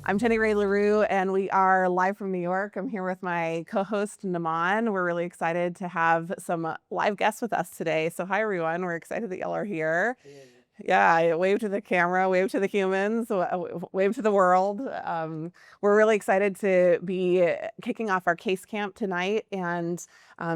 I'm Jenny Rae LaRue, and we are live from New York. I'm here with my co-host, Namaan. We're really excited to have some live guests with us today. So hi, everyone. We're excited that y'all are here. Yeah, wave to the camera, wave to the humans, wave to the world. We're really excited to be kicking off our case camp tonight. And,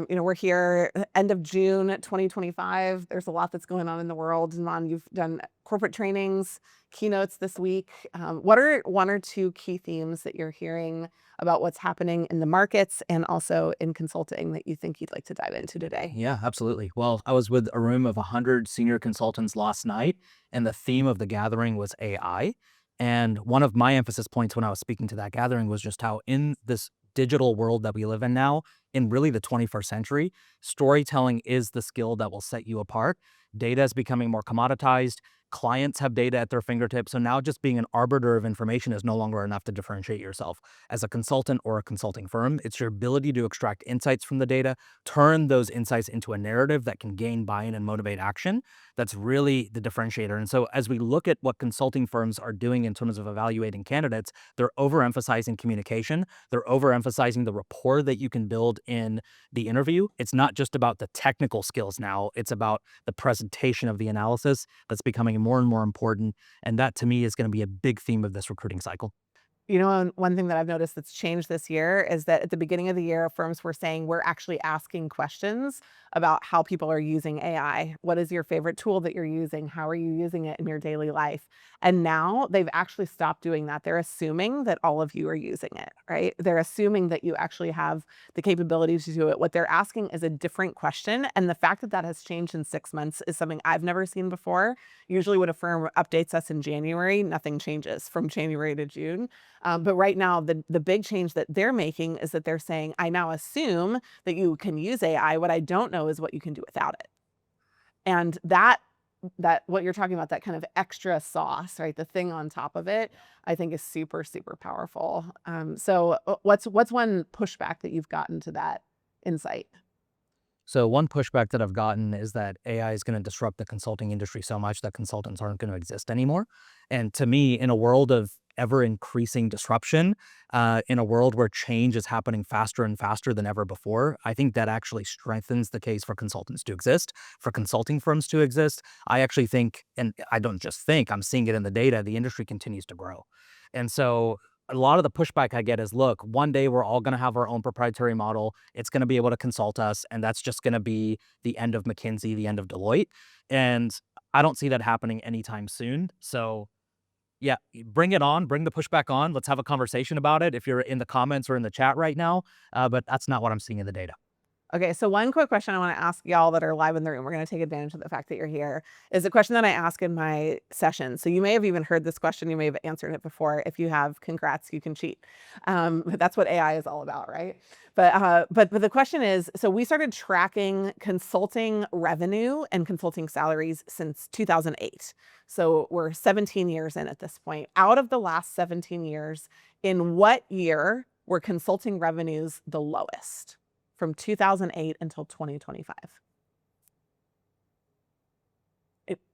we're here end of June 2025. There's a lot that's going on in the world. Namaan, you've done corporate trainings, keynotes this week. What are one or two key themes that you're hearing about what's happening in the markets and also in consulting that you think you'd like to dive into today? Yeah, absolutely. Well, I was with a room of 100 senior consultants last night, and the theme of the gathering was AI. And one of my emphasis points when I was speaking to that gathering was just how in this digital world that we live in now, in really the 21st century, storytelling is the skill that will set you apart. Data is becoming more commoditized. Clients have data at their fingertips. So now just being an arbiter of information is no longer enough to differentiate yourself as a consultant or a consulting firm. It's your ability to extract insights from the data, turn those insights into a narrative that can gain buy-in and motivate action. That's really the differentiator. And so as we look at what consulting firms are doing in terms of evaluating candidates, they're overemphasizing communication. They're overemphasizing the rapport that you can build in the interview. It's not just about the technical skills now. It's about the presentation of the analysis that's becoming more and more important. And that to me is going to be a big theme of this recruiting cycle. One thing that I've noticed that's changed this year is that at the beginning of the year, firms were saying we're actually asking questions about how people are using AI. What is your favorite tool that you're using? How are you using it in your daily life? And now they've actually stopped doing that. They're assuming that all of you are using it, right? They're assuming that you actually have the capability to do it. What they're asking is a different question. And the fact that that has changed in 6 months is something I've never seen before. Usually when a firm updates us in January, nothing changes from January to June. But right now, the big change that they're making is that they're saying, I now assume that you can use AI. What I don't know is what you can do without it. And that what you're talking about, that kind of extra sauce, right? The thing on top of it, I think is super, super powerful. What's one pushback that you've gotten to that insight? So one pushback that I've gotten is that AI is going to disrupt the consulting industry so much that consultants aren't going to exist anymore. And to me, in a world of ever increasing disruption, in a world where change is happening faster and faster than ever before, I think that actually strengthens the case for consultants to exist, for consulting firms to exist. I actually think, and I don't just think, I'm seeing it in the data, the industry continues to grow. And so a lot of the pushback I get is, look, one day we're all going to have our own proprietary model. It's going to be able to consult us. And that's just going to be the end of McKinsey, the end of Deloitte. And I don't see that happening anytime soon. So yeah, bring it on, bring the pushback on. Let's have a conversation about it if you're in the comments or in the chat right now. But that's not what I'm seeing in the data. Okay, so one quick question I want to ask y'all that are live in the room. We're going to take advantage of the fact that you're here. Is a question that I ask in my session. So you may have even heard this question. You may have answered it before. If you have, congrats, you can cheat. But that's what AI is all about, right? But the question is, so we started tracking consulting revenue and consulting salaries since 2008. So we're 17 years in at this point. Out of the last 17 years, in what year were consulting revenues the lowest? From 2008 until 2025.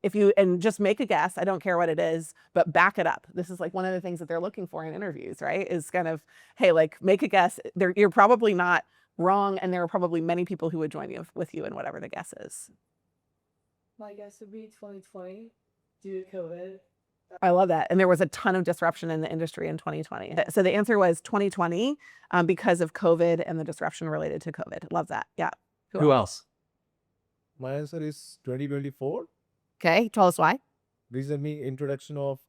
If you, and just make a guess, I don't care what it is, but back it up. This is like one of the things that they're looking for in interviews, right? Is kind of, hey, like make a guess. You're probably not wrong, and there are probably many people who would join you with you in whatever the guess is. My guess would be 2020 due to COVID. I love that. And there was a ton of disruption in the industry in 2020. So the answer was 2020 because of COVID and the disruption related to COVID. Love that. Yeah. Who else? My answer is 2024. Okay. Tell us why. Recently, introduction of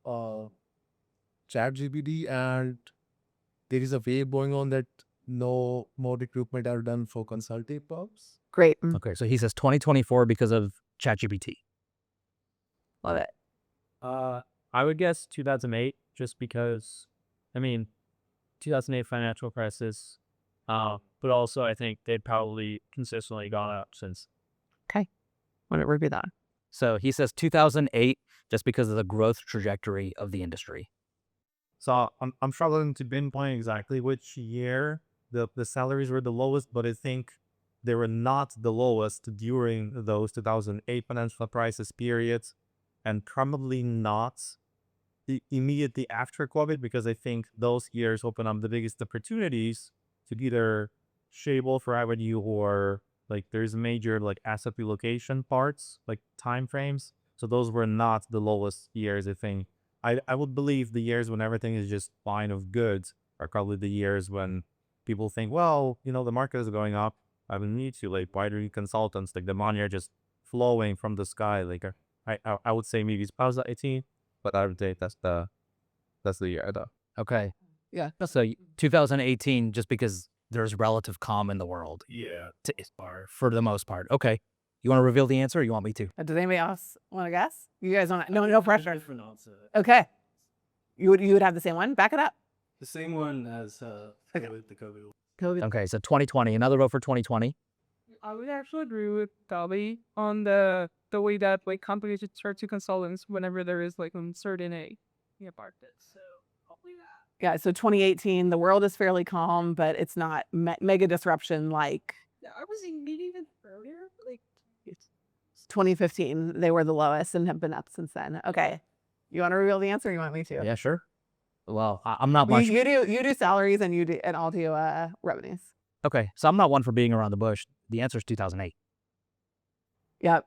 ChatGPT, and there is a wave going on that no more recruitment are done for consulting firms. Great. Okay, so he says 2024 because of ChatGPT. Love it. I would guess 2008, just because, 2008 financial crisis, but also I think they'd probably consistently gone up since. Okay. Want to review that? So he says 2008 just because of the growth trajectory of the industry. So I'm struggling to pinpoint exactly which year the salaries were the lowest, but I think they were not the lowest during those 2008 financial crisis periods, and probably not immediately after COVID, because I think those years open up the biggest opportunities to either stable for revenue or like there's major like asset relocation parts, like time frames. So those were not the lowest years, I think. I would believe the years when everything is just fine of goods are probably the years when people think, well, the market is going up. I will need to, like, why do you consultants, like the money are just flowing from the sky? Like, I would say maybe 2018, but I would say that's the year though. Okay. Yeah. So 2018, just because there's relative calm in the world Yeah. for the most part. Okay. You want to reveal the answer or you want me to? Does anybody else want to guess? You guys want no pressure. Okay. You would have the same one? Back it up. The same one as the COVID. COVID. Okay. So 2020, another vote for 2020. I would actually agree with Dobby on the way that like companies should start to consultants whenever there is like uncertainty about it. So hopefully that. Yeah, so 2018, the world is fairly calm, but it's not mega disruption like I was maybe even earlier. Like it's 2015. They were the lowest and have been up since then. Okay. You want to reveal the answer or you want me to? Yeah, sure. Well, I'm not Well, much. you do salaries and I'll do revenues. Okay. So I'm not one for being around the bush. The answer is 2008. Yep.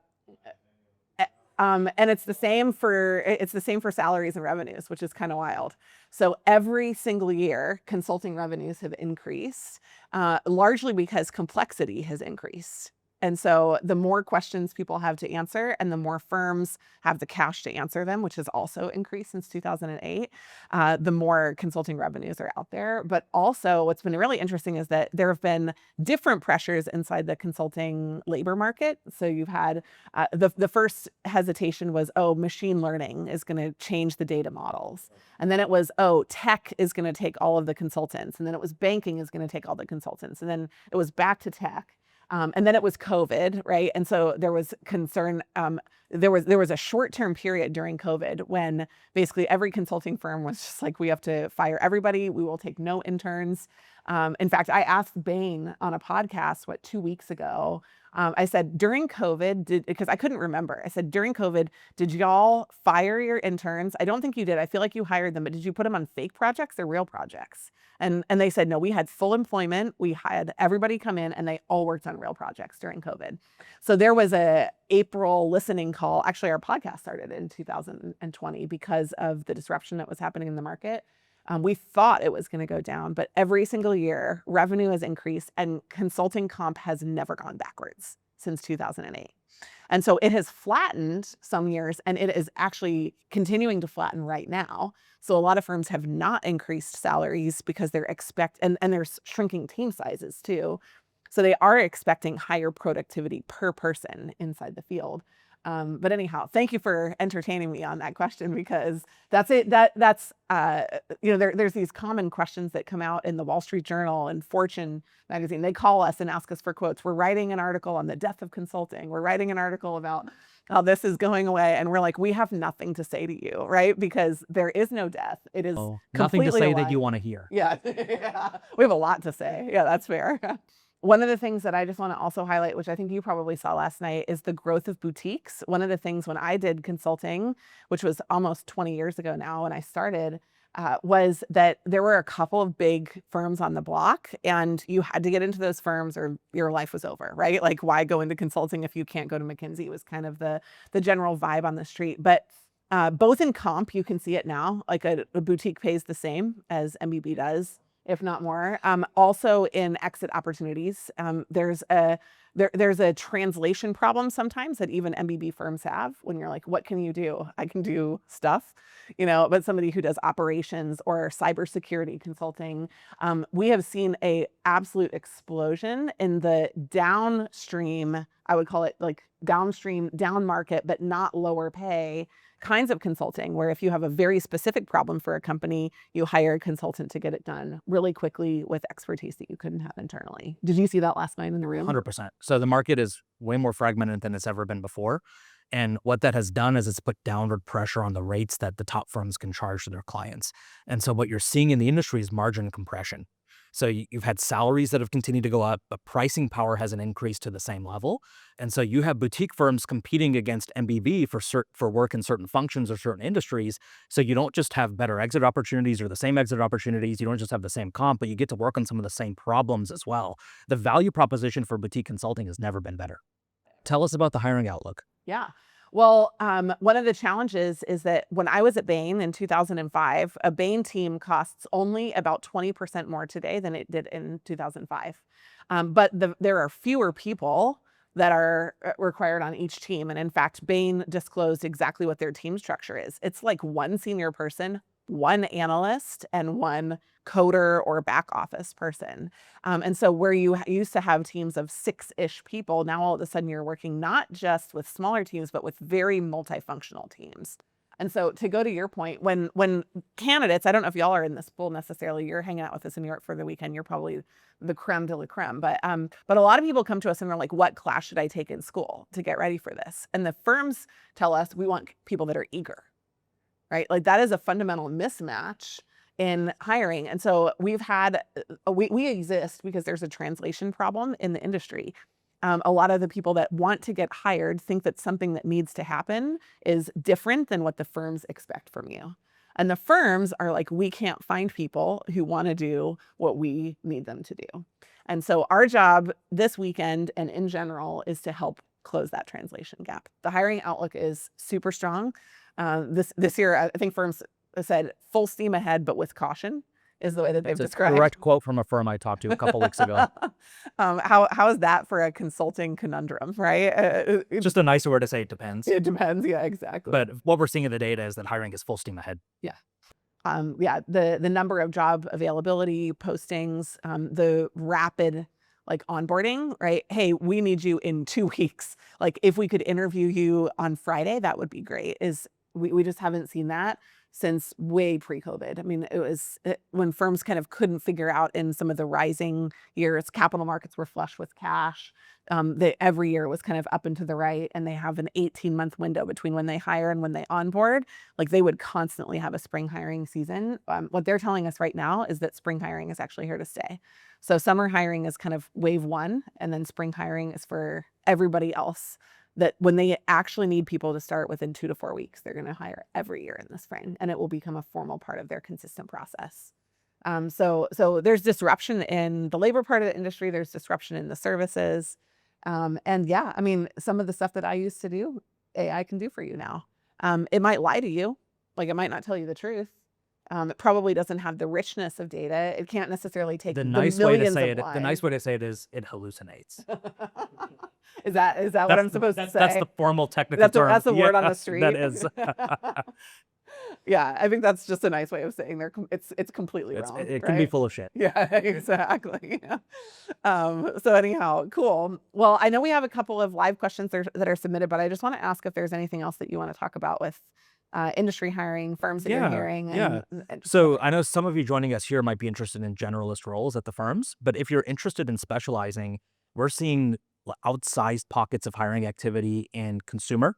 And it's the same for salaries and revenues, which is kind of wild. So every single year, consulting revenues have increased, largely because complexity has increased. And so the more questions people have to answer and the more firms have the cash to answer them, which has also increased since 2008, the more consulting revenues are out there. But also what's been really interesting is that there have been different pressures inside the consulting labor market. So you've had the first hesitation was, oh, machine learning is going to change the data models. And then it was, oh, tech is going to take all of the consultants. And then it was banking is going to take all the consultants. And then it was back to tech. And then it was COVID, right? And so there was concern. There was a short-term period during COVID when basically every consulting firm was just like, we have to fire everybody. We will take no interns. In fact, I asked Bain on a podcast, 2 weeks ago, I said, during COVID, because I couldn't remember. I said, during COVID, did y'all fire your interns? I don't think you did. I feel like you hired them, but did you put them on fake projects or real projects? And they said, no, we had full employment. We had everybody come in and they all worked on real projects during COVID. So there was a April listening call. Actually, our podcast started in 2020 because of the disruption that was happening in the market. We thought it was going to go down, but every single year revenue has increased and consulting comp has never gone backwards since 2008. And so it has flattened some years and it is actually continuing to flatten right now. So a lot of firms have not increased salaries because they're and there's shrinking team sizes too. So they are expecting higher productivity per person inside the field. But anyhow, thank you for entertaining me on that question because that's it. There's these common questions that come out in the Wall Street Journal and Fortune magazine. They call us and ask us for quotes. We're writing an article on the death of consulting. We're writing an article about how this is going away. And we're like, we have nothing to say to you, right? Because there is no death. It is nothing to completely say alive. that you want to hear. Yeah. We have a lot to say. Yeah, that's fair. One of the things that I just want to also highlight, which I think you probably saw last night, is the growth of boutiques. One of the things when I did consulting, which was almost 20 years ago now when I started, was that there were a couple of big firms on the block and you had to get into those firms or your life was over, right? Like why go into consulting if you can't go to McKinsey was kind of the general vibe on the street. But both in comp, you can see it now, like a boutique pays the same as MBB does, if not more. Also in exit opportunities, there's a translation problem sometimes that even MBB firms have when you're like, what can you do? I can do stuff, but somebody who does operations or cybersecurity consulting, we have seen a absolute explosion in the downstream, I would call it like downstream, down market, but not lower pay kinds of consulting, where if you have a very specific problem for a company, you hire a consultant to get it done really quickly with expertise that you couldn't have internally. Did you see that last night in the room? 100%. So the market is way more fragmented than it's ever been before. And what that has done is it's put downward pressure on the rates that the top firms can charge to their clients. And so what you're seeing in the industry is margin compression. So you've had salaries that have continued to go up, but pricing power hasn't increased to the same level. And so you have boutique firms competing against MBB for work in certain functions or certain industries. So you don't just have better exit opportunities or the same exit opportunities. You don't just have the same comp, but you get to work on some of the same problems as well. The value proposition for boutique consulting has never been better. Tell us about the hiring outlook. Yeah. Well, one of the challenges is that when I was at Bain in 2005, a Bain team costs only about 20% more today than it did in 2005. But there are fewer people that are required on each team. And in fact, Bain disclosed exactly what their team structure is. It's like one senior person, one analyst, and one coder or back office person. And so where you used to have teams of 6-ish people, now all of a sudden you're working not just with smaller teams, but with very multifunctional teams. And so to go to your point, when candidates, I don't know if y'all are in this pool necessarily, you're hanging out with us in New York for the weekend, you're probably the creme de la creme, but a lot of people come to us and they're like, what class should I take in school to get ready for this? And the firms tell us we want people that are eager, right? Like that is a fundamental mismatch in hiring. And so we've had, we exist because there's a translation problem in the industry. A lot of the people that want to get hired think that something that needs to happen is different than what the firms expect from you. And the firms are like, we can't find people who want to do what we need them to do. And so our job this weekend and in general is to help close that translation gap. The hiring outlook is super strong. This year, I think firms said full steam ahead, but with caution is the way that they've described. A direct quote from a firm I talked to a couple weeks ago. How is that for a consulting conundrum, right? Just a nicer word to say it depends. It depends. Yeah, exactly. But what we're seeing in the data is that hiring is full steam ahead. Yeah. The number of job availability postings, the rapid like onboarding, right? Hey, we need you in 2 weeks. Like if we could interview you on Friday, that would be great. We just haven't seen that since way pre-COVID. I mean, when firms kind of couldn't figure out in some of the rising years, capital markets were flush with cash. Every year was kind of up and to the right, and they have an 18-month window between when they hire and when they onboard. Like they would constantly have a spring hiring season. What they're telling us right now is that spring hiring is actually here to stay. So summer hiring is kind of wave one, and then spring hiring is for everybody else. That when they actually need people to start within 2 to 4 weeks, they're going to hire every year in the spring, and it will become a formal part of their consistent process. So there's disruption in the labor part of the industry. There's disruption in the services. And yeah, I mean, some of the stuff that I used to do, AI can do for you now. It might lie to you. Like it might not tell you the truth. It probably doesn't have the richness of data. It can't necessarily take The the nice way to millions say of it. The lives. nice way to say it is it hallucinates. Is that what I'm supposed to say? That's the formal technical term. That's the word on Yeah, the street. That is. Yeah, I think that's just a nice way of saying it's completely wrong. It can be right? full of shit. Yeah, exactly. So anyhow, cool. Well, I know we have a couple of live questions that are submitted, but I just want to ask if there's anything else that you want to talk about with industry hiring, firms that you're hearing. So I know some of you joining us here might be interested in generalist roles at the firms, but if you're interested in specializing, we're seeing outsized pockets of hiring activity in consumer,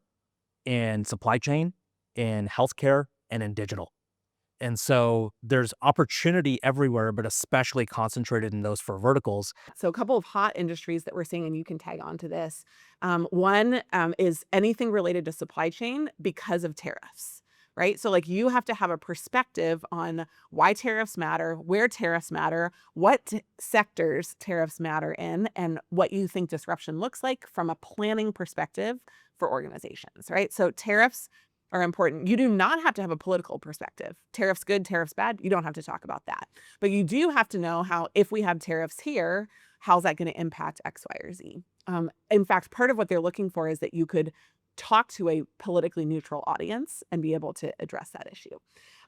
in supply chain, in healthcare, and in digital. And so there's opportunity everywhere, but especially concentrated in those 4 verticals. So a couple of hot industries that we're seeing, and you can tag on to this. One is anything related to supply chain because of tariffs, right? So like you have to have a perspective on why tariffs matter, where tariffs matter, what sectors tariffs matter in, and what you think disruption looks like from a planning perspective for organizations, right? So tariffs are important. You do not have to have a political perspective. Tariffs good, tariffs bad. You don't have to talk about that. But you do have to know how, if we have tariffs here, how's that going to impact X, Y, or Z? In fact, part of what they're looking for is that you could talk to a politically neutral audience and be able to address that issue.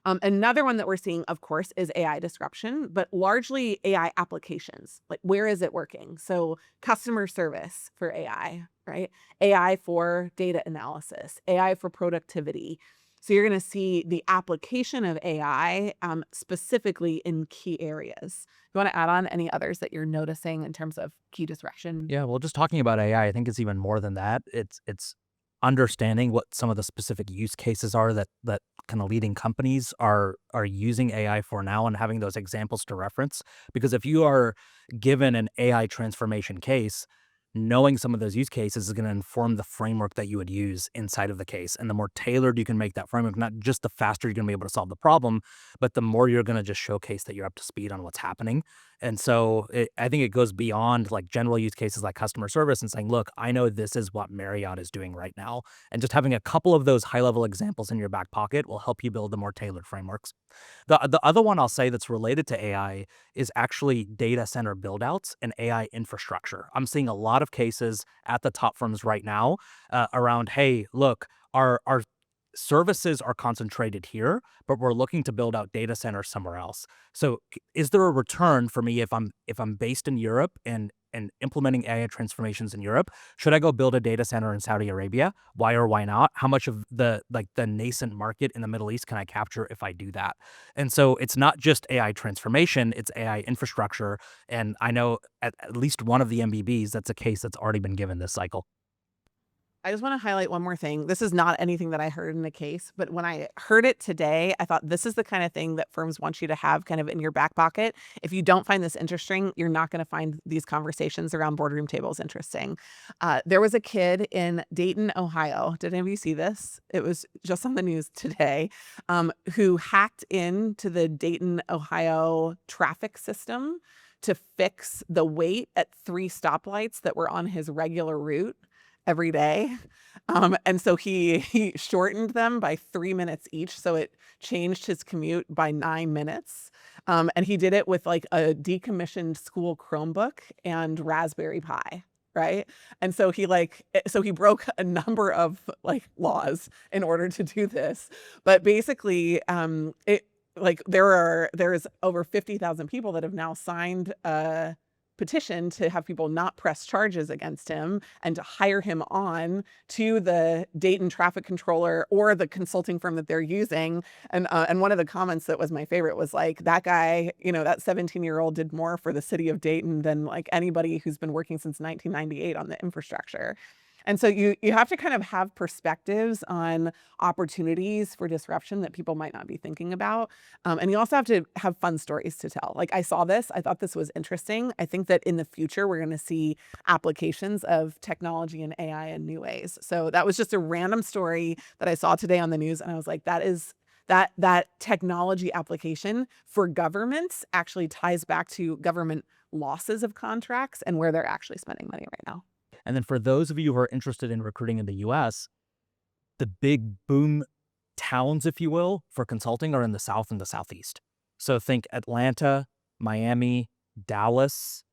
Another one that we're seeing, of course, is AI disruption, but largely AI applications. Like, where is it working? So customer service for AI, right? AI for data analysis, AI for productivity. So you're going to see the application of AI specifically in key areas. You want to add on any others that you're noticing in terms of key disruption? Yeah, well, just talking about AI, I think it's even more than that. It's understanding what some of the specific use cases are that kind of leading companies are using AI for now, and having those examples to reference. Because if you are given an AI transformation case, knowing some of those use cases is going to inform the framework that you would use inside of the case. And the more tailored you can make that framework, not just the faster you're going to be able to solve the problem, but the more you're going to just showcase that you're up to speed on what's happening. And so I think it goes beyond like general use cases like customer service and saying, look, I know this is what Marriott is doing right now. And just having a couple of those high-level examples in your back pocket will help you build the more tailored frameworks. The other one I'll say that's related to AI is actually data center buildouts and AI infrastructure. I'm seeing a lot of cases at the top firms right now around, hey, look, our services are concentrated here, but we're looking to build out data centers somewhere else. So is there a return for me if I'm based in Europe and implementing AI transformations in Europe? Should I go build a data center in Saudi Arabia? Why or why not? How much of the nascent market in the Middle East can I capture if I do that? And so it's not just AI transformation, it's AI infrastructure. And I know at least one of the MBBs, that's a case that's already been given this cycle. I just want to highlight one more thing. This is not anything that I heard in the case, but when I heard it today, I thought this is the kind of thing that firms want you to have kind of in your back pocket. If you don't find this interesting, you're not going to find these conversations around boardroom tables interesting. There was a kid in Dayton, Ohio. Did any of you see this? It was just on the news today, who hacked into the Dayton, Ohio traffic system to fix the wait at 3 stoplights that were on his regular route every day. And so he shortened them by 3 minutes each. So it changed his commute by 9 minutes. And he did it with like a decommissioned school Chromebook and Raspberry Pi. Right. And so he broke a number of like laws in order to do this. But basically, there's over 50,000 people that have now signed a petition to have people not press charges against him and to hire him on to the Dayton traffic controller or the consulting firm that they're using. And one of the comments that was my favorite was like, that guy, that 17-year-old did more for the city of Dayton than like anybody who's been working since 1998 on the infrastructure. And so you have to kind of have perspectives on opportunities for disruption that people might not be thinking about. And you also have to have fun stories to tell. Like I saw this, I thought this was interesting. I think that in the future, we're going to see applications of technology and AI in new ways. So that was just a random story that I saw today on the news. And I was like, that technology application for governments actually ties back to government losses of contracts and where they're actually spending money right now. And then for those of you who are interested in recruiting in the US, the big boom towns, if you will, for consulting are in the South and the Southeast. So think Atlanta, Miami, Dallas,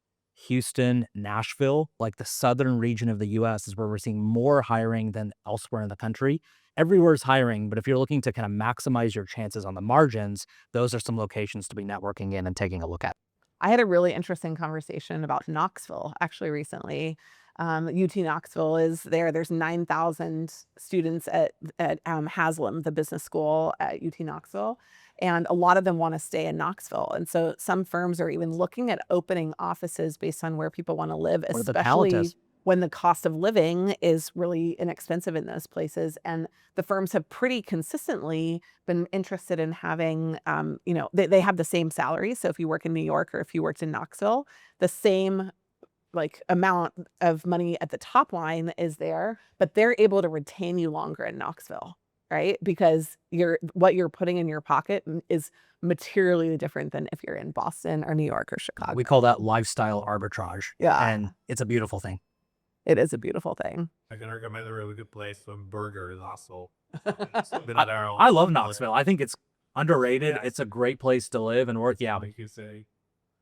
Houston, Nashville, like the southern region of the US is where we're seeing more hiring than elsewhere in the country. Everywhere's hiring, but if you're looking to kind of maximize your chances on the margins, those are some locations to be networking in and taking a look at. I had a really interesting conversation about Knoxville actually recently. UT Knoxville is there. There's 9,000 students at Haslam, the business school at UT Knoxville, and a lot of them want to stay in Knoxville. And so some firms are even looking at opening offices based on where people want to live, especially when the cost of living is really inexpensive in those places. And the firms have pretty consistently been interested in having, they have the same salary. So if you work in New York or if you worked in Knoxville, the same like amount of money at the top line is there, but they're able to retain you longer in Knoxville, right? Because what you're putting in your pocket is materially different than if you're in Boston or New York or Chicago. We call that lifestyle arbitrage. Yeah. And it's a beautiful thing. It is a beautiful thing. I can recommend a really good place. Some burgers also. I love Knoxville. I think it's underrated. Yeah. It's a great place to live and work. Yeah. Like you say.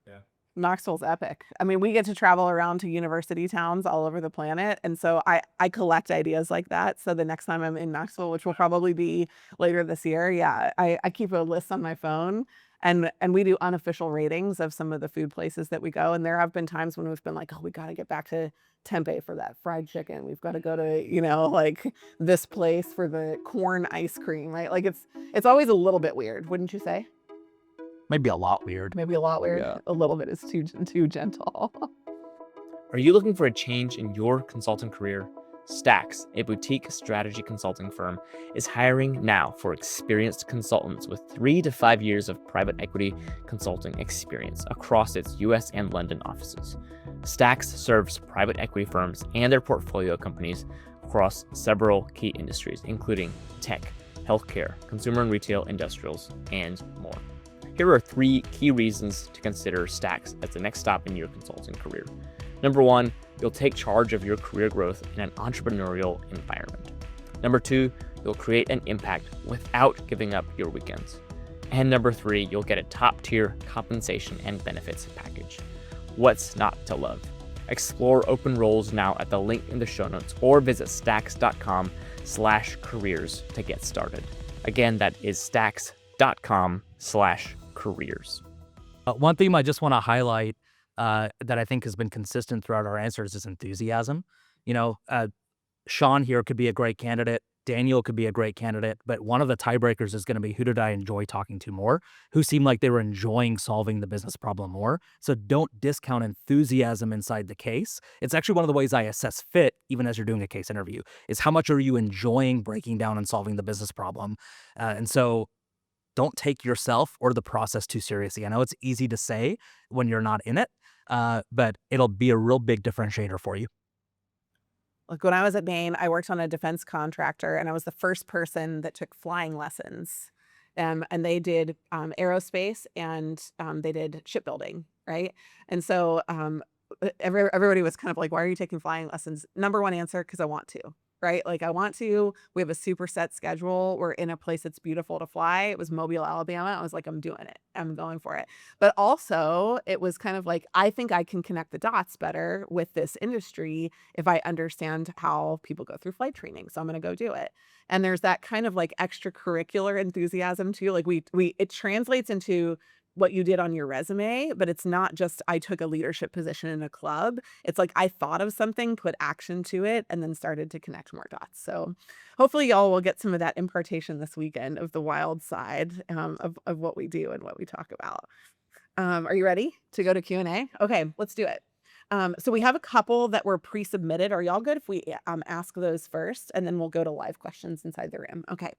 Yeah. Knoxville's epic. I mean, we get to travel around to university towns all over the planet. And so I collect ideas like that. So the next time I'm in Knoxville, which will probably be later this year, I keep a list on my phone. And we do unofficial ratings of some of the food places that we go. And there have been times when we've been like, oh, we got to get back to Tempe for that fried chicken. We've got to go to, like this place for the corn ice cream, right? Like it's always a little bit weird, wouldn't you say? Maybe a lot weird. Maybe a lot weird. Yeah. A little bit is too gentle. Are you looking for a change in your consulting career? Stax, a boutique strategy consulting firm, is hiring now for experienced consultants with 3 to 5 years of private equity consulting experience across its US and London offices. Stax serves private equity firms and their portfolio companies across several key industries, including tech, healthcare, consumer and retail, industrials, and more. Here are 3 key reasons to consider Stax as the next stop in your consulting career. Number 1, you'll take charge of your career growth in an entrepreneurial environment. Number 2, you'll create an impact without giving up your weekends. And number 3, you'll get a top-tier compensation and benefits package. What's not to love? Explore open roles now at the link in the show notes or visit stax.com/careers to get started. Again, that is stax.com/careers. One theme I just want to highlight that I think has been consistent throughout our answers is enthusiasm. Sean here could be a great candidate. Daniel could be a great candidate, but one of the tiebreakers is going to be who did I enjoy talking to more? Who seemed like they were enjoying solving the business problem more? So don't discount enthusiasm inside the case. It's actually one of the ways I assess fit, even as you're doing a case interview, is how much are you enjoying breaking down and solving the business problem? And so don't take yourself or the process too seriously. I know it's easy to say when you're not in it, but it'll be a real big differentiator for you. Like when I was at Bain, I worked on a defense contractor, and I was the first person that took flying lessons. And they did aerospace, and they did shipbuilding, right? And so everybody was kind of like, "Why are you taking flying lessons?" Number one answer, because I want to, right? Like I want to. We have a super set schedule. We're in a place that's beautiful to fly. It was Mobile, Alabama. I was like, I'm doing it. I'm going for it. But also, it was kind of like, I think I can connect the dots better with this industry if I understand how people go through flight training. So I'm going to go do it. And there's that kind of like extracurricular enthusiasm too. Like it translates into what you did on your resume, but it's not just I took a leadership position in a club. It's like I thought of something, put action to it, and then started to connect more dots. So hopefully y'all will get some of that impartation this weekend of the wild side of what we do and what we talk about. Are you ready to go to Q&A? Okay, let's do it. So we have a couple that were pre-submitted. Are y'all good if we ask those first, and then we'll go to live questions inside the room? Okay.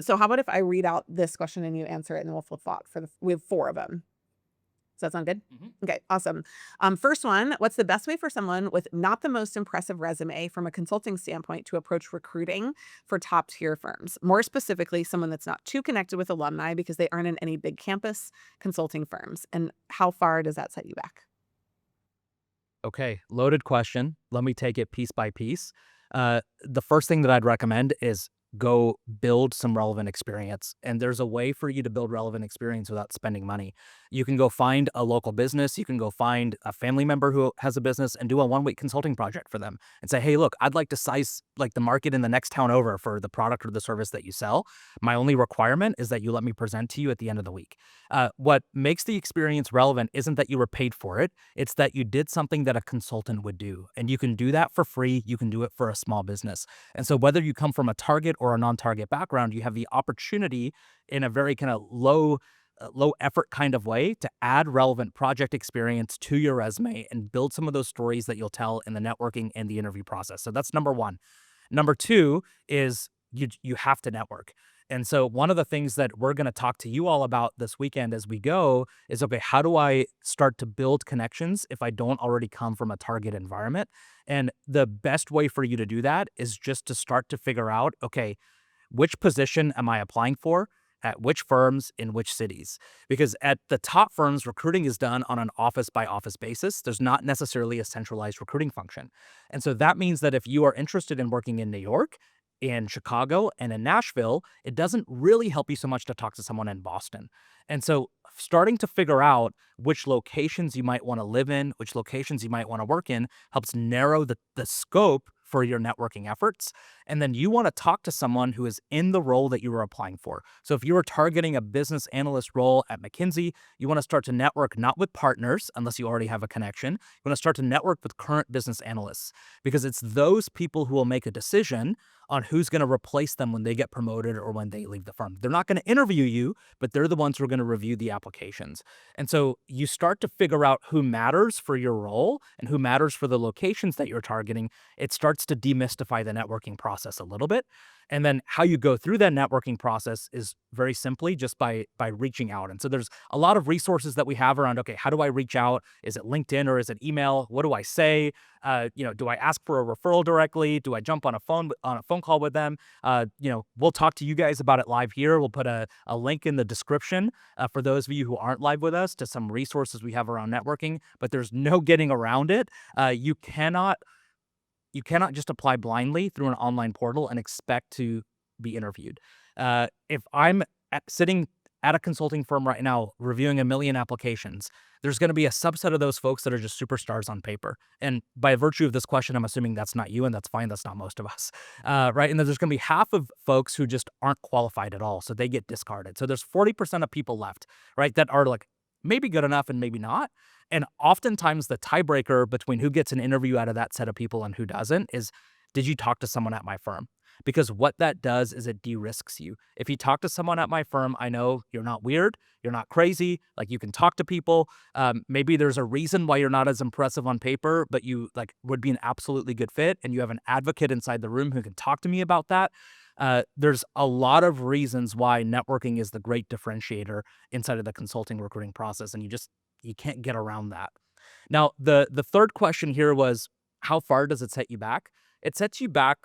So how about if I read out this question and you answer it, and then we'll flip flop we have 4 of them. Does that sound good? Okay, awesome. First one, what's the best way for someone with not the most impressive resume from a consulting standpoint to approach recruiting for top tier firms? More specifically, someone that's not too connected with alumni because they aren't in any big campus consulting firms. And how far does that set you back? Okay, loaded question. Let me take it piece by piece. The first thing that I'd recommend is go build some relevant experience. And there's a way for you to build relevant experience without spending money. You can go find a local business. You can go find a family member who has a business and do a 1-week consulting project for them and say, hey, look, I'd like to size like the market in the next town over for the product or the service that you sell. My only requirement is that you let me present to you at the end of the week. What makes the experience relevant isn't that you were paid for it. It's that you did something that a consultant would do. And you can do that for free. You can do it for a small business. And so whether you come from a target or a non-target background, you have the opportunity in a very kind of low effort kind of way to add relevant project experience to your resume and build some of those stories that you'll tell in the networking and the interview process. So that's number 1. Number 2 is you have to network. And so one of the things that we're going to talk to you all about this weekend as we go is, okay, how do I start to build connections if I don't already come from a target environment? And the best way for you to do that is just to start to figure out, okay, which position am I applying for? At which firms, in which cities? Because at the top firms, recruiting is done on an office by office basis. There's not necessarily a centralized recruiting function. And so that means that if you are interested in working in New York, in Chicago, and in Nashville, it doesn't really help you so much to talk to someone in Boston. And so starting to figure out which locations you might want to live in, which locations you might want to work in, helps narrow the scope for your networking efforts. And then you want to talk to someone who is in the role that you were applying for. So if you were targeting a business analyst role at McKinsey, you want to start to network not with partners, unless you already have a connection. You want to start to network with current business analysts, because it's those people who will make a decision on who's going to replace them when they get promoted or when they leave the firm. They're not going to interview you, but they're the ones who are going to review the applications. And so you start to figure out who matters for your role and who matters for the locations that you're targeting. It starts to demystify the networking process a little bit. And then how you go through that networking process is very simply just by reaching out. And so there's a lot of resources that we have around, okay, how do I reach out? Is it LinkedIn or is it email? What do I say? Do I ask for a referral directly? Do I jump on a phone call with them? We'll talk to you guys about it live here. We'll put a link in the description for those of you who aren't live with us to some resources we have around networking, but there's no getting around it. You cannot just apply blindly through an online portal and expect to be interviewed. If I'm sitting at a consulting firm right now reviewing 1 million applications, there's going to be a subset of those folks that are just superstars on paper. And by virtue of this question, I'm assuming that's not you, and that's fine. That's not most of us, right? And then there's going to be half of folks who just aren't qualified at all, so they get discarded. So there's 40% of people left, right, that are like maybe good enough and maybe not. And oftentimes the tiebreaker between who gets an interview out of that set of people and who doesn't is, did you talk to someone at my firm? Because what that does is it de-risks you. If you talk to someone at my firm, I know you're not weird, you're not crazy, like you can talk to people. Maybe there's a reason why you're not as impressive on paper, but you like would be an absolutely good fit, and you have an advocate inside the room who can talk to me about that. There's a lot of reasons why networking is the great differentiator inside of the consulting recruiting process, and you can't get around that. Now, the third question here was, how far does it set you back? It sets you back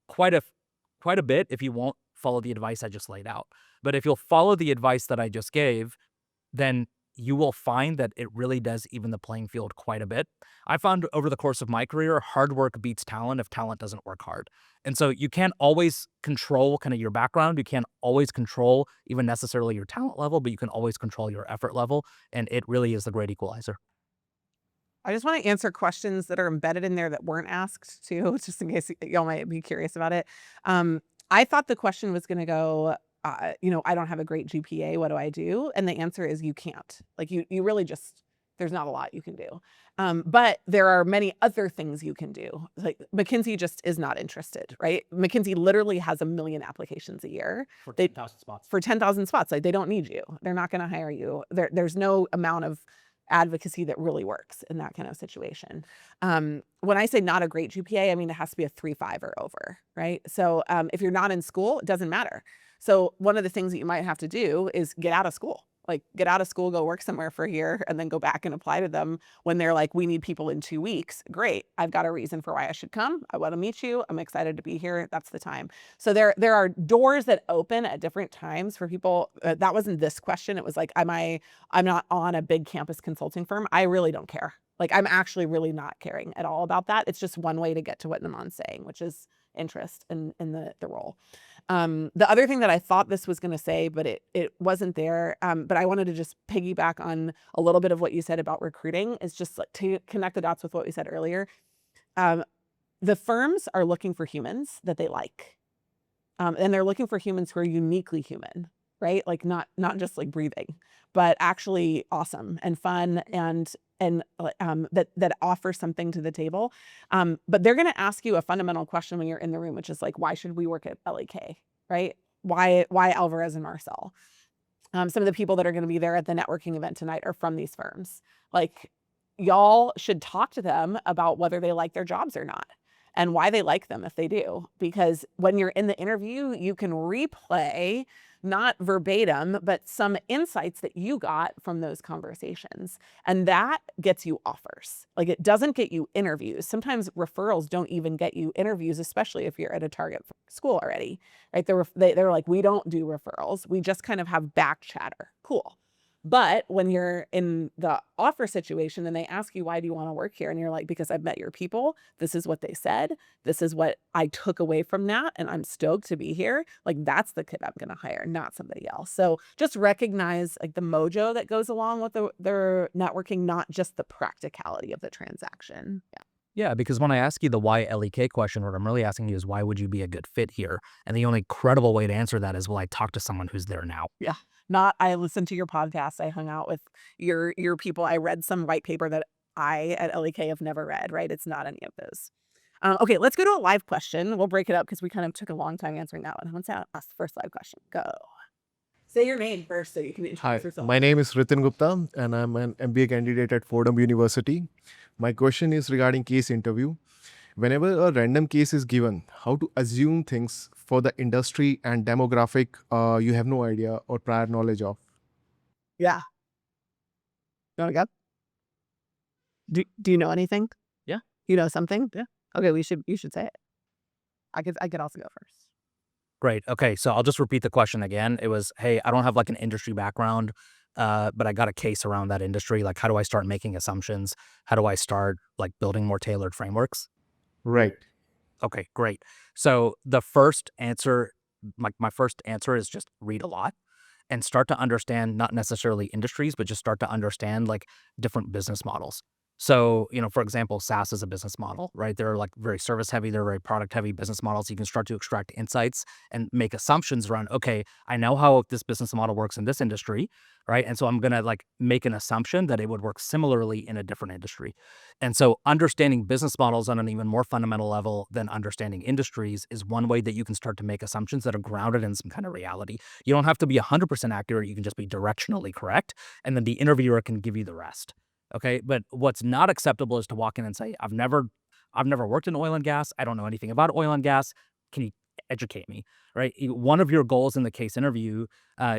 quite a bit if you won't follow the advice I just laid out. But if you'll follow the advice that I just gave, then you will find that it really does even the playing field quite a bit. I found over the course of my career, hard work beats talent if talent doesn't work hard. And so you can't always control kind of your background. You can't always control even necessarily your talent level, but you can always control your effort level. And it really is the great equalizer. I just want to answer questions that are embedded in there that weren't asked too, just in case y'all might be curious about it. I thought the question was going to go, I don't have a great GPA. What do I do? And the answer is you can't. Like you really just, there's not a lot you can do. But there are many other things you can do. Like McKinsey just is not interested, right? McKinsey literally has 1 million applications a year. For 10,000 spots. For 10,000 spots. Like they don't need you. They're not going to hire you. There's no amount of advocacy that really works in that kind of situation. When I say not a great GPA, I mean, it has to be a 3.5 or over, right? So if you're not in school, it doesn't matter. So one of the things that you might have to do is get out of school. Like get out of school, go work somewhere for a year, and then go back and apply to them when they're like, we need people in 2 weeks. Great. I've got a reason for why I should come. I want to meet you. I'm excited to be here. That's the time. So there are doors that open at different times for people. That wasn't this question. It was like, I'm not on a big campus consulting firm. I really don't care. Like I'm actually really not caring at all about that. It's just one way to get to what Namaan's saying, which is interest in the role. The other thing that I thought this was going to say, but it wasn't there, but I wanted to just piggyback on a little bit of what you said about recruiting, is just like to connect the dots with what we said earlier. The firms are looking for humans that they like. And they're looking for humans who are uniquely human, right? Like not just like breathing, but actually awesome and fun and that offer something to the table. But they're going to ask you a fundamental question when you're in the room, which is like, why should we work at LEK, right? Why Alvarez and Marcel? Some of the people that are going to be there at the networking event tonight are from these firms. Like y'all should talk to them about whether they like their jobs or not and why they like them if they do. Because when you're in the interview, you can replay not verbatim, but some insights that you got from those conversations. And that gets you offers. Like it doesn't get you interviews. Sometimes referrals don't even get you interviews, especially if you're at a target school already, right? They're like, we don't do referrals. We just kind of have back chatter. Cool. But when you're in the offer situation and they ask you, why do you want to work here? And you're like, because I've met your people. This is what they said. This is what I took away from that. And I'm stoked to be here. Like that's the kid I'm going to hire, not somebody else. So just recognize like the mojo that goes along with their networking, not just the practicality of the transaction. Yeah. Yeah, because when I ask you the why LEK question, what I'm really asking you is why would you be a good fit here? And the only credible way to answer that is, well, I talked to someone who's there now. Yeah. Not I listened to your podcast, I hung out with your people, I read some white paper that I at LEK have never read, right? It's not any of those. Okay, let's go to a live question. We'll break it up because we kind of took a long time answering that one. Let's ask the first live question. Go. Say your name first so you can introduce Hi, yourself. my name is Ritin Gupta and I'm an MBA candidate at Fordham University. My question is regarding case interview. Whenever a random case is given, how to assume things for the industry and demographic you have no idea or prior knowledge of? Yeah. You want to go? Do you know anything? Yeah. You know something? Yeah. Okay, you should say it. I could also go first. Great. Okay, so I'll just repeat the question again. It was, hey, I don't have like an industry background, but I got a case around that industry. Like, how do I start making assumptions? How do I start like building more tailored frameworks? Right. Okay, great. So the first answer, my first answer is just read a lot and start to understand not necessarily industries, but just start to understand like different business models. So, for example, SaaS is a business model, right? They're like very service heavy, they're very product heavy business models. You can start to extract insights and make assumptions around, okay, I know how this business model works in this industry, right? And so I'm going to like make an assumption that it would work similarly in a different industry. And so understanding business models on an even more fundamental level than understanding industries is one way that you can start to make assumptions that are grounded in some kind of reality. You don't have to be 100% accurate. You can just be directionally correct. And then the interviewer can give you the rest. Okay. But what's not acceptable is to walk in and say, I've never worked in oil and gas. I don't know anything about oil and gas. Can you educate me? Right. One of your goals in the case interview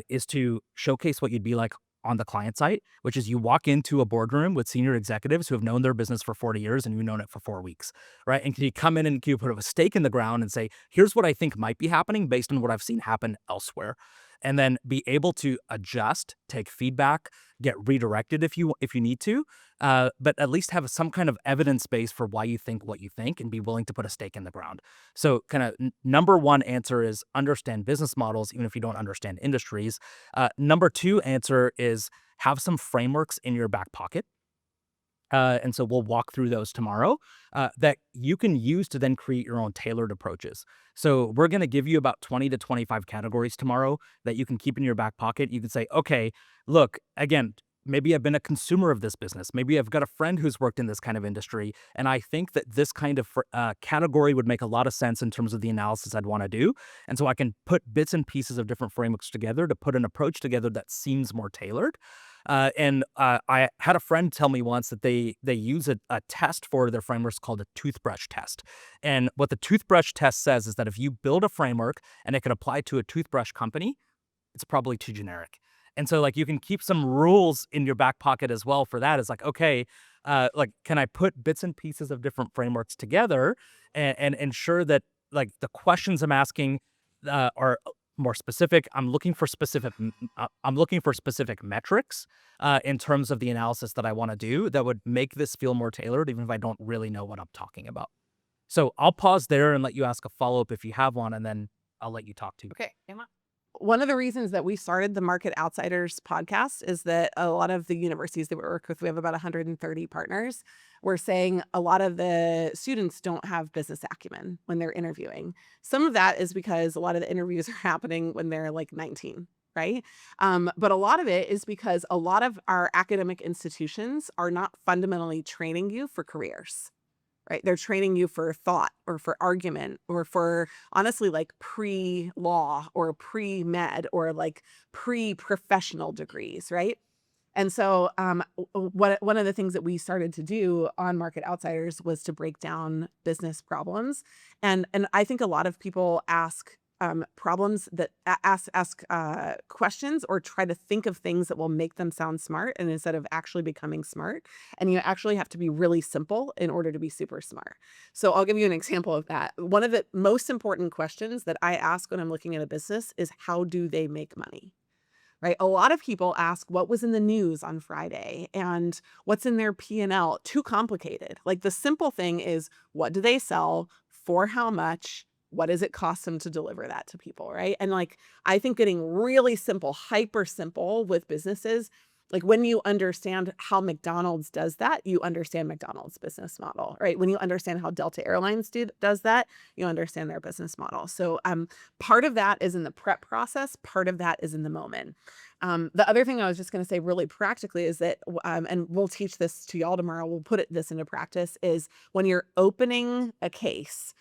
is to showcase what you'd be like on the client side, which is you walk into a boardroom with senior executives who have known their business for 40 years and you've known it for 4 weeks, right? And can you come in and can you put a stake in the ground and say, here's what I think might be happening based on what I've seen happen elsewhere. And then be able to adjust, take feedback, get redirected if you need to, but at least have some kind of evidence base for why you think what you think and be willing to put a stake in the ground. So kind of number one answer is understand business models, even if you don't understand industries. Number two answer is have some frameworks in your back pocket. And so we'll walk through those tomorrow that you can use to then create your own tailored approaches. So we're going to give you about 20 to 25 categories tomorrow that you can keep in your back pocket. You can say, okay, look, again, maybe I've been a consumer of this business. Maybe I've got a friend who's worked in this kind of industry. And I think that this kind of category would make a lot of sense in terms of the analysis I'd want to do. And so I can put bits and pieces of different frameworks together to put an approach together that seems more tailored. I had a friend tell me once that they use a test for their frameworks called a toothbrush test. And what the toothbrush test says is that if you build a framework and it can apply to a toothbrush company, it's probably too generic. And so like you can keep some rules in your back pocket as well for that. It's like, okay, like can I put bits and pieces of different frameworks together and ensure that like the questions I'm asking are more specific. I'm looking for specific metrics in terms of the analysis that I want to do that would make this feel more tailored, even if I don't really know what I'm talking about. So I'll pause there and let you ask a follow-up if you have one, and then I'll let you talk to. Okay, Emma. One of the reasons that we started the Market Outsiders podcast is that a lot of the universities that we work with, we have about 130 partners. We're saying a lot of the students don't have business acumen when they're interviewing. Some of that is because a lot of the interviews are happening when they're like 19, right? But a lot of it is because a lot of our academic institutions are not fundamentally training you for careers. Right? They're training you for thought or for argument or for honestly like pre-law or pre-med or like pre-professional degrees, right? And so one of the things that we started to do on Market Outsiders was to break down business problems. And I think a lot of people ask problems that ask questions or try to think of things that will make them sound smart, and instead of actually becoming smart. And you actually have to be really simple in order to be super smart. So I'll give you an example of that. One of the most important questions that I ask when I'm looking at a business is, how do they make money? Right? A lot of people ask what was in the news on Friday and what's in their P&L. Too complicated. Like the simple thing is, what do they sell, for how much? What does it cost them to deliver that to people, right? And like, I think getting really simple, hyper simple with businesses Like when you understand how McDonald's does that, you understand McDonald's business model, right? When you understand how Delta Airlines does that, you understand their business model. So part of that is in the prep process. Part of that is in the moment. The other thing I was just going to say really practically is that, and we'll teach this to y'all tomorrow, we'll put this into practice, is when you're opening a case,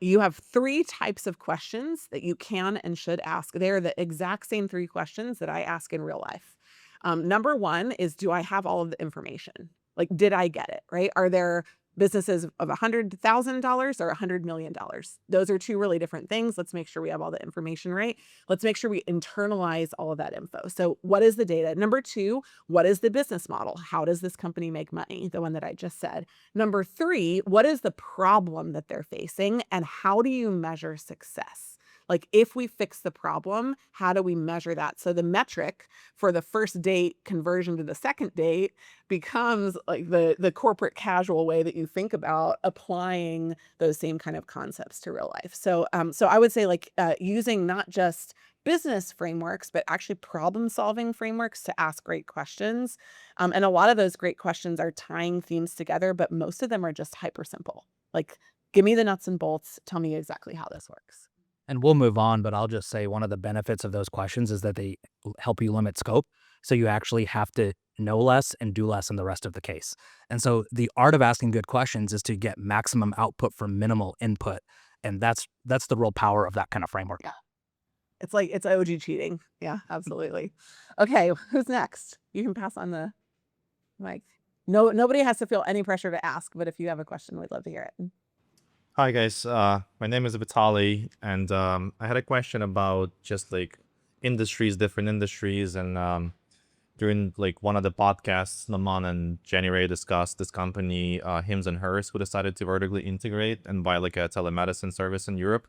you have 3 types of questions that you can and should ask. They're the exact same 3 questions that I ask in real life. Number 1 is, do I have all of the information? Like, did I get it, right? Are there businesses of $100,000 or $100 million? Those are 2 really different things. Let's make sure we have all the information right. Let's make sure we internalize all of that info. So what is the data? Number 2, what is the business model? How does this company make money? The one that I just said. Number 3, what is the problem that they're facing and how do you measure success? Like, if we fix the problem, how do we measure that? So the metric for the first date conversion to the second date becomes like the corporate casual way that you think about applying those same kind of concepts to real life. So I would say like using not just business frameworks, but actually problem solving frameworks to ask great questions. And a lot of those great questions are tying themes together, but most of them are just hyper simple. Like, give me the nuts and bolts. Tell me exactly how this works. And we'll move on, but I'll just say one of the benefits of those questions is that they help you limit scope. So you actually have to know less and do less in the rest of the case. And so the art of asking good questions is to get maximum output for minimal input. And that's the real power of that kind of framework. Yeah. It's like, it's OG cheating. Yeah, absolutely. Okay, who's next? You can pass on the mic. No, nobody has to feel any pressure to ask, but if you have a question, we'd love to hear it. Hi guys, my name is Vitali, and I had a question about just like different industries, and during like one of the podcasts, Namaan and Rae discussed this company, Hims and Hers, who decided to vertically integrate and buy like a telemedicine service in Europe.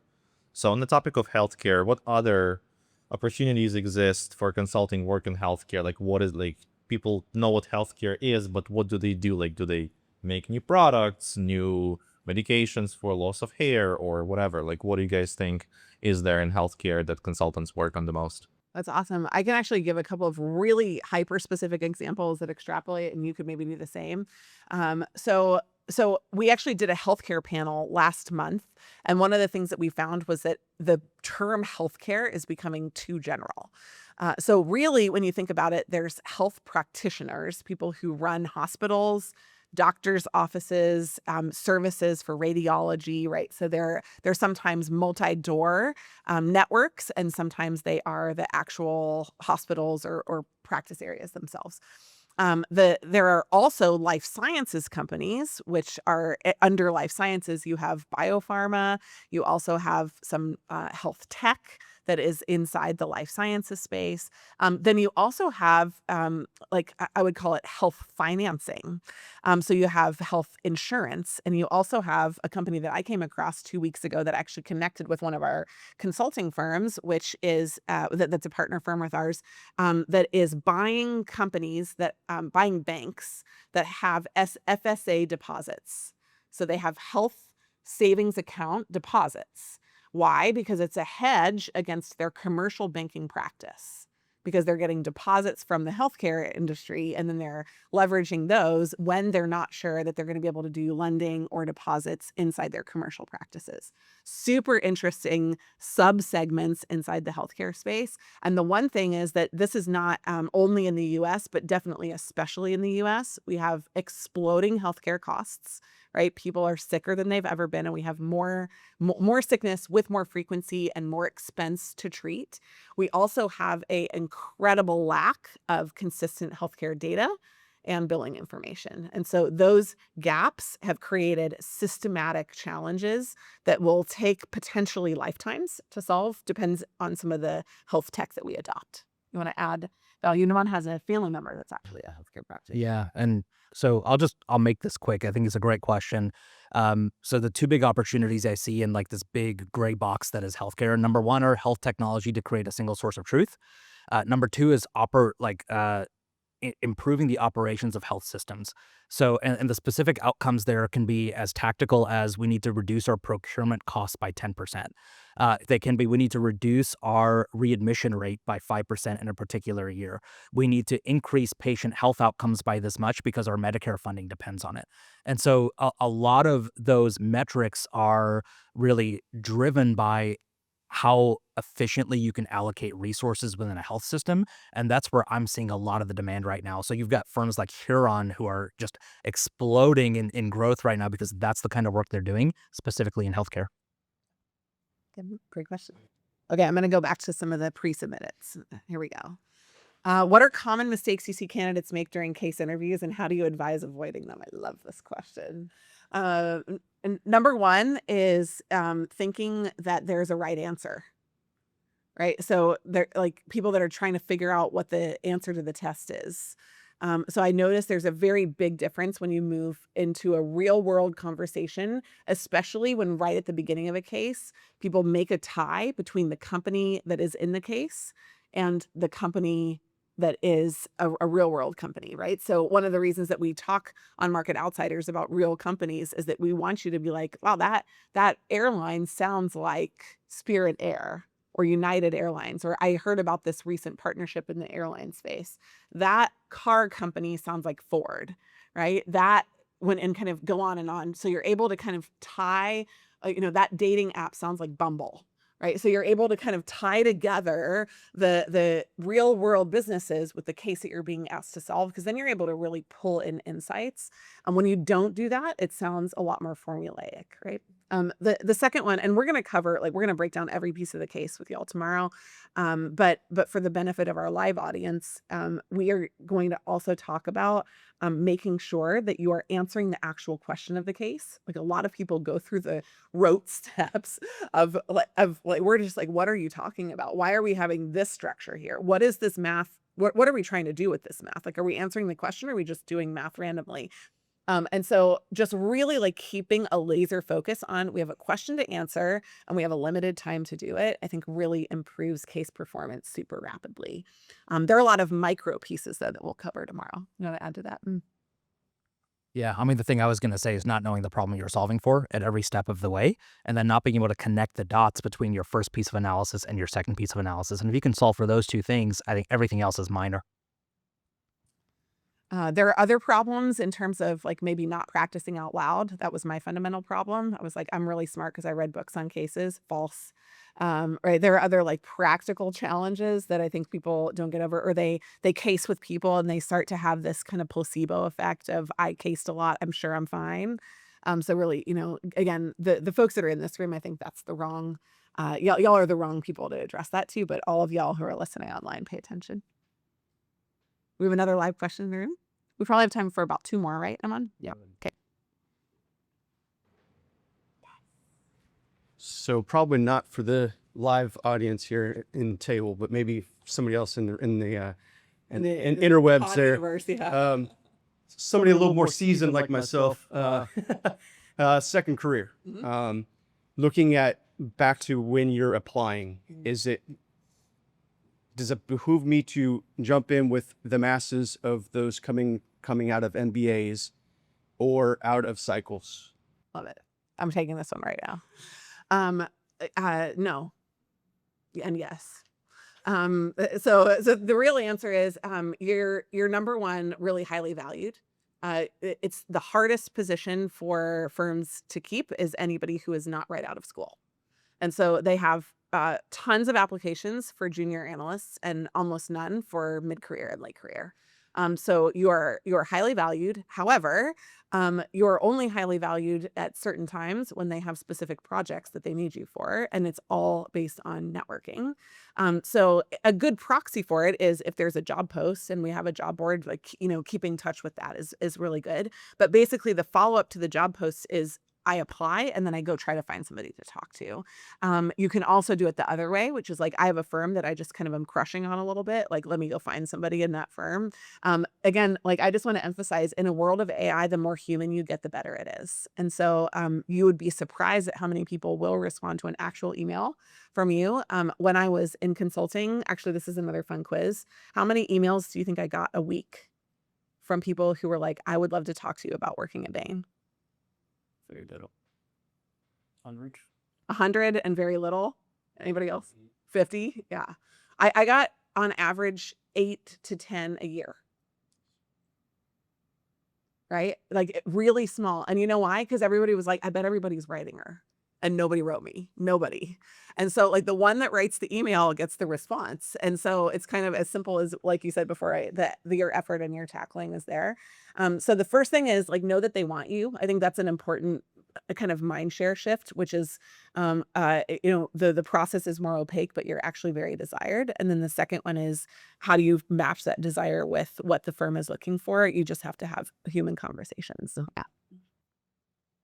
So on the topic of healthcare, what other opportunities exist for consulting work in healthcare? Like, what is, like, people know what healthcare is, but what do they do? Like, do they make new products, new medications for loss of hair or whatever? Like, what do you guys think is there in healthcare that consultants work on the most? That's awesome. I can actually give a couple of really hyper specific examples that extrapolate, and you could maybe do the same. So we actually did a healthcare panel last month, and one of the things that we found was that the term healthcare is becoming too general. So really, when you think about it, there's health practitioners, people who run hospitals, doctors' offices, services for radiology, right? So they're sometimes multi-door networks, and sometimes they are the actual hospitals or practice areas themselves. There are also life sciences companies, which are under life sciences. You have biopharma. You also have some health tech that is inside the life sciences space. Then you also have, like, I would call it health financing. So you have health insurance, and you also have a company that I came across 2 weeks ago that actually connected with one of our consulting firms, which is that's a partner firm with ours, that is buying companies that buying banks that have FSA deposits. So they have health savings account deposits. Why? Because it's a hedge against their commercial banking practice, because they're getting deposits from the healthcare industry, and then they're leveraging those when they're not sure that they're going to be able to do lending or deposits inside their commercial practices. Super interesting sub-segments inside the healthcare space. And the one thing is that this is not only in the US, but definitely especially in the US. We have exploding healthcare costs, right? People are sicker than they've ever been, and we have more sickness with more frequency and more expense to treat. We also have an incredible lack of consistent healthcare data and billing information. And so those gaps have created systematic challenges that will take potentially lifetimes to solve. Depends on some of the health tech that we adopt. You want to add? Val, Namaan has a family member that's actually a healthcare practitioner. Yeah. And so I'll make this quick. I think it's a great question. So the 2 big opportunities I see in like this big gray box that is healthcare, number 1 are health technology to create a single source of truth. Number 2 is improving the operations of health systems. So, and the specific outcomes there can be as tactical as we need to reduce our procurement costs by 10%. They can be, we need to reduce our readmission rate by 5% in a particular year. We need to increase patient health outcomes by this much because our Medicare funding depends on it. And so a lot of those metrics are really driven by how efficiently you can allocate resources within a health system. And that's where I'm seeing a lot of the demand right now. So you've got firms like Huron who are just exploding in growth right now because that's the kind of work they're doing, specifically in healthcare. Great question. Okay, I'm going to go back to some of the pre-submitted. Here we go. What are common mistakes you see candidates make during case interviews, and how do you advise avoiding them? I love this question. And number one is thinking that there's a right answer, right? So they're like people that are trying to figure out what the answer to the test is. So I noticed there's a very big difference when you move into a real world conversation, especially when right at the beginning of a case, people make a tie between the company that is in the case and the company that is a real world company, right? So one of the reasons that we talk on Market Outsiders about real companies is that we want you to be like, wow, that airline sounds like Spirit Air or United Airlines, or I heard about this recent partnership in the airline space. That car company sounds like Ford, right? That and kind of go on and on. So you're able to kind of tie, that dating app sounds like Bumble, right? So you're able to kind of tie together the real world businesses with the case that you're being asked to solve, because then you're able to really pull in insights. And when you don't do that, it sounds a lot more formulaic, right? The second one, and we're going to cover, we're going to break down every piece of the case with y'all tomorrow. But for the benefit of our live audience, we are going to also talk about making sure that you are answering the actual question of the case. Like a lot of people go through the rote steps of we're just like, what are you talking about? Why are we having this structure here? What is this math? What are we trying to do with this math? Like, are we answering the question or are we just doing math randomly? And so just really keeping a laser focus on, we have a question to answer and we have a limited time to do it, I think really improves case performance super rapidly. There are a lot of micro pieces though that we'll cover tomorrow. You want to add to that? Yeah, I mean, the thing I was going to say is not knowing the problem you're solving for at every step of the way, and then not being able to connect the dots between your first piece of analysis and your second piece of analysis. And if you can solve for those two things, I think everything else is minor. There are other problems in terms of maybe not practicing out loud. That was my fundamental problem. I was like, I'm really smart because I read books on cases. False. Right. There are other practical challenges that I think people don't get over, or they case with people and they start to have this kind of placebo effect of, I cased a lot, I'm sure I'm fine. So really, again, the folks that are in this room, I think that's the wrong, y'all are the wrong people to address that to, but all of y'all who are listening online, pay attention. We have another live question in the room. We probably have time for about 2 more, right, Namaan? Yeah. Okay. So probably not for the live audience here in the table, but maybe somebody else in the interwebs there. Universe, yeah. Somebody a little more seasoned like myself. Second career. Looking at back to when you're applying, does it behoove me to jump in with the masses of those coming out of MBAs or out of cycles? Love it. I'm taking this one right now. No. And yes. So the real answer is you're number one, really highly valued. It's the hardest position for firms to keep is anybody who is not right out of school. And so they have tons of applications for junior analysts and almost none for mid-career and late career. So you are highly valued. However, you're only highly valued at certain times when they have specific projects that they need you for, and it's all based on networking. So a good proxy for it is if there's a job post and we have a job board, keeping touch with that is really good. But basically the follow-up to the job post is I apply and then I go try to find somebody to talk to. You can also do it the other way, which is I have a firm that I just kind of am crushing on a little bit. Let me go find somebody in that firm. Again, I just want to emphasize, in a world of AI, the more human you get, the better it is. And so you would be surprised at how many people will respond to an actual email from you. When I was in consulting, actually, this is another fun quiz. How many emails do you think I got a week from people who were like, I would love to talk to you about working at Bain? Very little. 100. 100 and very little. Anybody else? 50? Yeah. I got on average 8 to 10 a year. Right? Like really small. And you know why? Because everybody was like, I bet everybody's writing her. And nobody wrote me. Nobody. And so like the one that writes the email gets the response. And so it's kind of as simple as, like you said before, right, that your effort and your tackling is there. So the first thing is like, know that they want you. I think that's an important kind of mind share shift, which is, the process is more opaque, but you're actually very desired. And then the second one is, how do you match that desire with what the firm is looking for? You just have to have human conversations. So, yeah.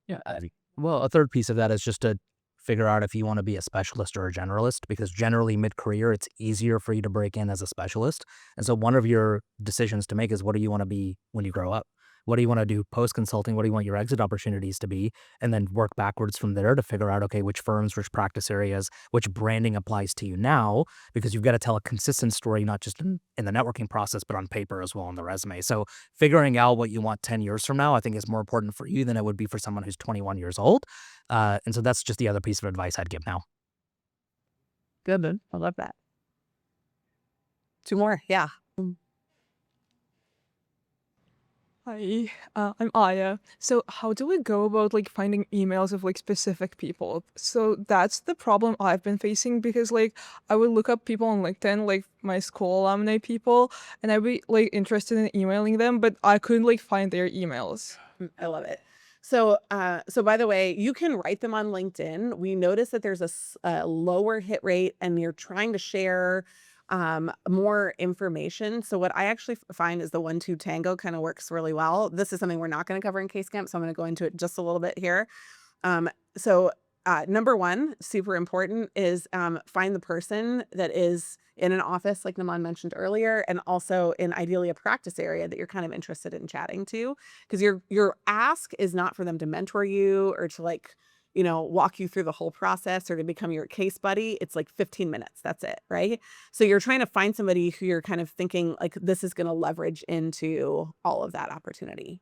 Yeah. Well, a third piece of that is just to figure out if you want to be a specialist or a generalist, because generally mid-career, it's easier for you to break in as a specialist. And so one of your decisions to make is, what do you want to be when you grow up? What do you want to do post-consulting? What do you want your exit opportunities to be? And then work backwards from there to figure out, okay, which firms, which practice areas, which branding applies to you now, because you've got to tell a consistent story, not just in the networking process, but on paper as well on the resume. So figuring out what you want 10 years from now, I think is more important for you than it would be for someone who's 21 years old. And so that's just the other piece of advice I'd give now. Good, man. I love that. 2 more. Yeah. Hi, I'm Aya. So how do we go about like finding emails of like specific people? So that's the problem I've been facing, because like I would look up people on LinkedIn, like my school alumni people, and I'd be like interested in emailing them, but I couldn't like find their emails. I love it. So, by the way, you can write them on LinkedIn. We notice that there's a lower hit rate, and you're trying to share more information. So what I actually find is the 1-2 tango kind of works really well. This is something we're not going to cover in Case Camp, so I'm going to go into it just a little bit here. Number one, super important, is find the person that is in an office, like Namaan mentioned earlier, and also in ideally a practice area that you're kind of interested in chatting to, because your ask is not for them to mentor you or to like, walk you through the whole process or to become your case buddy. It's like 15 minutes. That's it, right? So you're trying to find somebody who you're kind of thinking like this is going to leverage into all of that opportunity.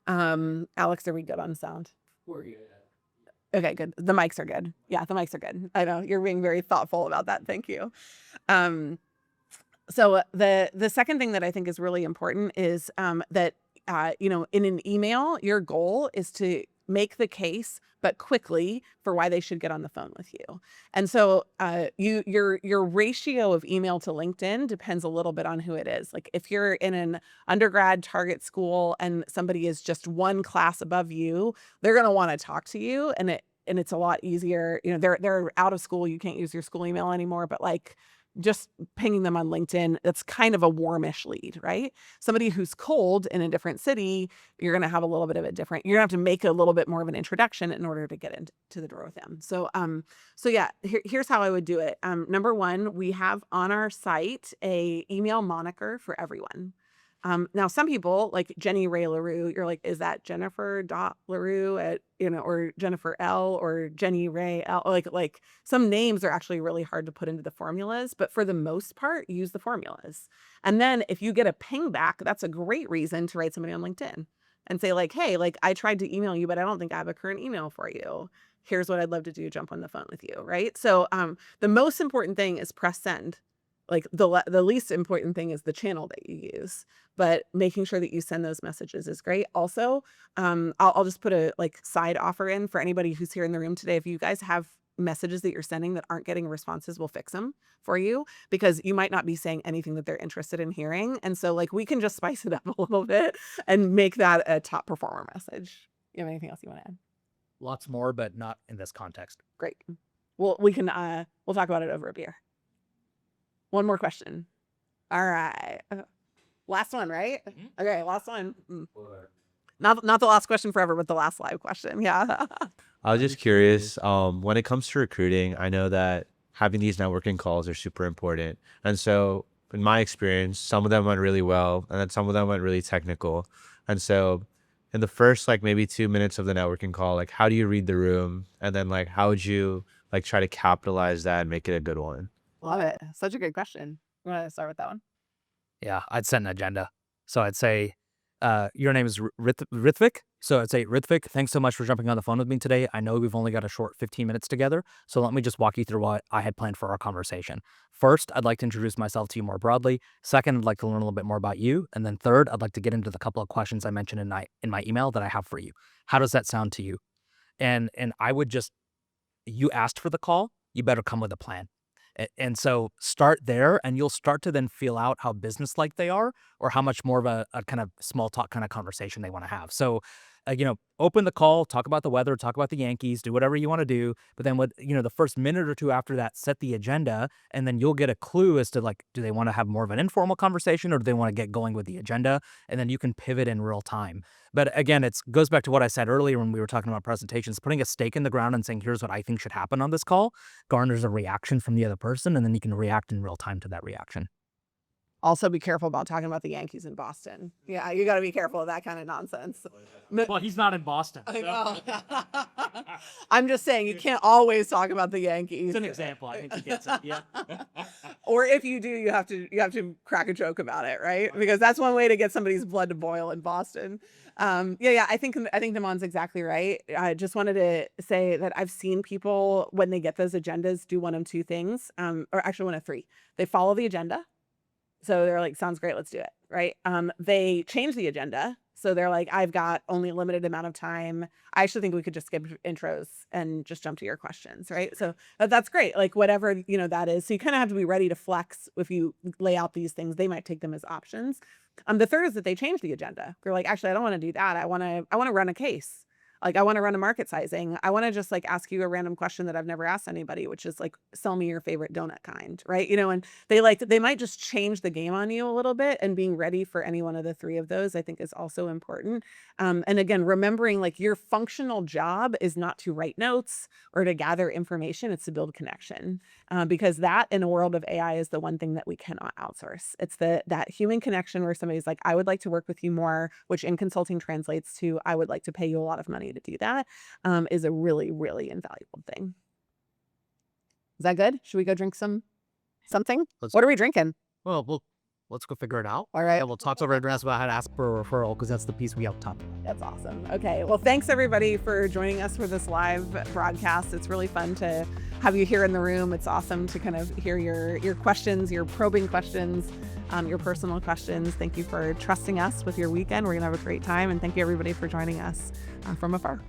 Alex, are we good on sound? We're good. Okay, good. The mics are good. Yeah, the mics are good. I know you're being very thoughtful about that. Thank you. So the second thing that I think is really important is that in an email, your goal is to make the case, but quickly, for why they should get on the phone with you. And so your ratio of email to LinkedIn depends a little bit on who it is. Like if you're in an undergrad target school and somebody is just one class above you, they're going to want to talk to you, and it's a lot easier. They're out of school. You can't use your school email anymore, but like just pinging them on LinkedIn, that's kind of a warmish lead, right? Somebody who's cold in a different city, you're going to have a little bit of a different, you're going to have to make a little bit more of an introduction in order to get into the door with them. So, here's how I would do it. Number one, we have on our site a email moniker for everyone. Now some people like Jenny Rae LaRue, you're like, is that Jennifer LaRue at, or Jennifer L or Jenny Rae L? Like some names are actually really hard to put into the formulas, but for the most part, use the formulas. And then if you get a ping back, that's a great reason to write somebody on LinkedIn and say like, hey, like I tried to email you, but I don't think I have a current email for you. Here's what I'd love to do. Jump on the phone with you. Right. So, the most important thing is press send. Like the least important thing is the channel that you use, but making sure that you send those messages is great. Also, I'll just put a like side offer in for anybody who's here in the room today. If you guys have messages that you're sending that aren't getting responses, we'll fix them for you, because you might not be saying anything that they're interested in hearing. And so like we can just spice it up a little bit and make that a top performer message. You have anything else you want to add? Lots more, but not in this context. Great. Well, we'll talk about it over a beer. One more question. All right. Last one, right? Okay, last one. Not the last question forever, but the last live question. Yeah. I was just curious, when it comes to recruiting, I know that having these networking calls are super important. And so in my experience, some of them went really well, and then some of them went really technical. And so in the first like maybe 2 minutes of the networking call, like how do you read the room? And then like how would you like try to capitalize that and make it a good one? Love it. Such a good question. You want to start with that one? Yeah, I'd set an agenda. So I'd say, Your name is Ritvik. So I'd say, Ritvik, thanks so much for jumping on the phone with me today. I know we've only got a short 15 minutes together, so let me just walk you through what I had planned for our conversation. First, I'd like to introduce myself to you more broadly. Second, I'd like to learn a little bit more about you. And then third, I'd like to get into the couple of questions I mentioned in my email that I have for you. How does that sound to you? And I would just, you asked for the call, you better come with a plan. And so start there, and you'll start to then feel out how business-like they are, or how much more of a kind of small talk kind of conversation they want to have. So, open the call, talk about the weather, talk about the Yankees, do whatever you want to do. But then the first minute or two after that, set the agenda, and then you'll get a clue as to do they want to have more of an informal conversation, or do they want to get going with the agenda? And then you can pivot in real time. But again, it goes back to what I said earlier when we were talking about presentations. Putting a stake in the ground and saying, here's what I think should happen on this call, garners a reaction from the other person, and then you can react in real time to that reaction. Also, be careful about talking about the Yankees in Boston. Yeah, you got to be careful of that kind of nonsense. Well, he's not in Boston. I know. I'm just saying, you can't always talk about the Yankees. It's an example. I think he gets it. Yeah. Or if you do, you have to crack a joke about it, right? Because that's one way to get somebody's blood to boil in Boston. I think Namaan's exactly right. I just wanted to say that I've seen people, when they get those agendas, do one of two things, or actually one of three. They follow the agenda. So they're like, sounds great, let's do it, right? They change the agenda. So they're like, I've got only a limited amount of time. I actually think we could just skip intros and just jump to your questions, right? So that's great. Like whatever, that is. So you kind of have to be ready to flex if you lay out these things. They might take them as options. The third is that they change the agenda. They're like, actually, I don't want to do that. I want to run a case. Like, I want to run a market sizing. I want to just ask you a random question that I've never asked anybody, which is sell me your favorite donut kind, right? And they might just change the game on you a little bit, and being ready for any one of the three of those, I think, is also important. And again, remembering your functional job is not to write notes or to gather information. It's to build connection, because that in a world of AI is the one thing that we cannot outsource. It's that human connection where somebody's like, I would like to work with you more, which in consulting translates to, I would like to pay you a lot of money to do that, is a really, really invaluable thing. Is that good? Should we go drink something? What are we drinking? Well, let's go figure it out. All right. And we'll talk over address about how to ask for a referral, because that's the piece we have top. That's awesome. Okay. Well, thanks everybody for joining us for this live broadcast. It's really fun to have you here in the room. It's awesome to kind of hear your questions, your probing questions, your personal questions. Thank you for trusting us with your weekend. We're going to have a great time. And thank you everybody for joining us from afar.